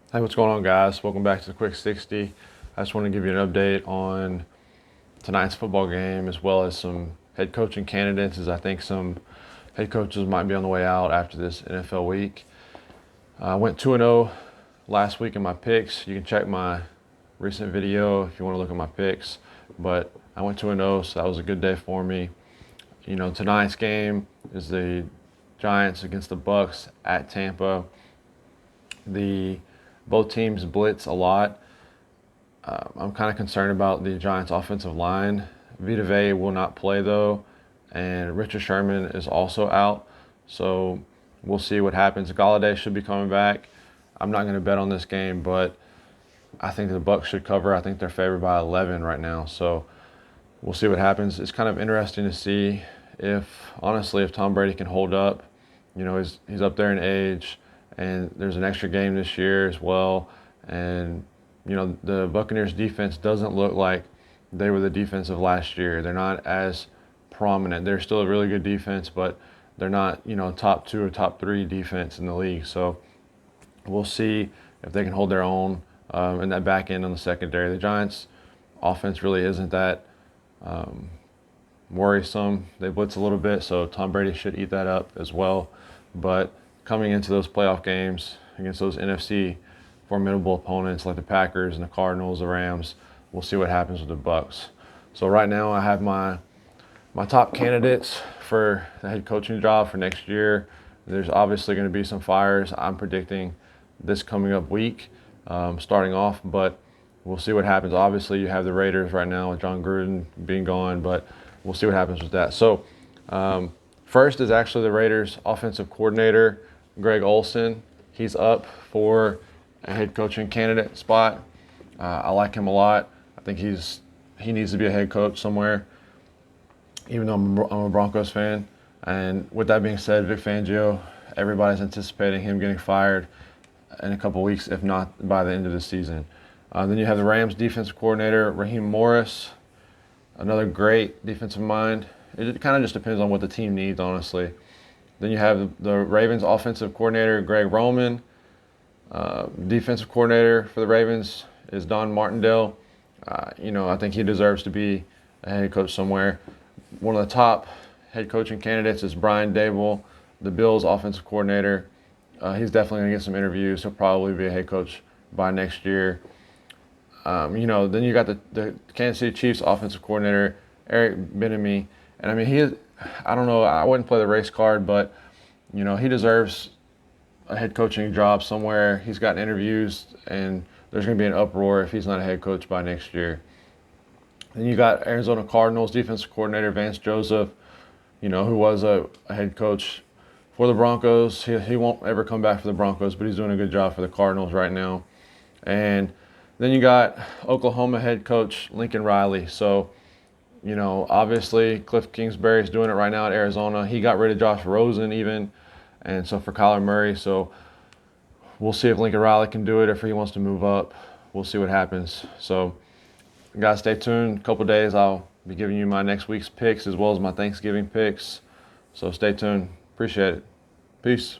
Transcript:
Hey, what's going on, guys? Welcome back to the Quick 60. I just want to give you an update on tonight's football game as well as some head coaching candidates, as I think some head coaches might be on the way out after this NFL week. I went 2-0 last week in my picks. You can check my recent video if you want to look at my picks. But I went 2-0, so that was a good day for me. Tonight's game is the Giants against the Bucks at Tampa. Both teams blitz a lot. I'm kind of concerned about the Giants' offensive line. Vita Vea will not play though, and Richard Sherman is also out. So we'll see what happens. Golladay should be coming back. I'm not going to bet on this game, but I think the Bucks should cover. I think they're favored by 11 right now. So we'll see what happens. It's kind of interesting to see if Tom Brady can hold up. He's up there in age, and there's an extra game this year as well. And the Buccaneers defense doesn't look like they were the defense of last year. They're not as prominent. They're still a really good defense, but they're not, top 2 or top 3 defense in the league. So we'll see if they can hold their own in that back end on the secondary. The Giants' offense really isn't that worrisome. They blitz a little bit, so Tom Brady should eat that up as well. But coming into those playoff games against those NFC formidable opponents like the Packers and the Cardinals, the Rams, we'll see what happens with the Bucks. So right now I have my top candidates for the head coaching job for next year. There's obviously going to be some fires. I'm predicting this coming up week, starting off, but we'll see what happens. Obviously, you have the Raiders right now with John Gruden being gone, but we'll see what happens with that. So first is actually the Raiders offensive coordinator, Greg Olson. He's up for a head coaching candidate spot. I like him a lot. I think he needs to be a head coach somewhere, even though I'm a Broncos fan. And with that being said, Vic Fangio, everybody's anticipating him getting fired in a couple weeks, if not by the end of the season. Then you have the Rams defensive coordinator, Raheem Morris, another great defensive mind. It kind of just depends on what the team needs, honestly. Then you have the Ravens offensive coordinator, Greg Roman. Defensive coordinator for the Ravens is Don Martindale. I think he deserves to be a head coach somewhere. One of the top head coaching candidates is Brian Daboll, the Bills offensive coordinator. He's definitely going to get some interviews. He'll probably be a head coach by next year. Then you got the Kansas City Chiefs offensive coordinator, Eric Bieniemy. And I mean, I don't know, I wouldn't play the race card, but, he deserves a head coaching job somewhere. He's got interviews, and there's going to be an uproar if he's not a head coach by next year. Then you got Arizona Cardinals defensive coordinator Vance Joseph, who was a head coach for the Broncos. He won't ever come back for the Broncos, but he's doing a good job for the Cardinals right now. And then you got Oklahoma head coach Lincoln Riley. So, obviously Cliff Kingsbury is doing it right now at Arizona. He got rid of Josh Rosen even, and so for Kyler Murray. So we'll see if Lincoln Riley can do it, if he wants to move up. We'll see what happens. So, guys, stay tuned. A couple of days, I'll be giving you my next week's picks as well as my Thanksgiving picks. So stay tuned. Appreciate it. Peace.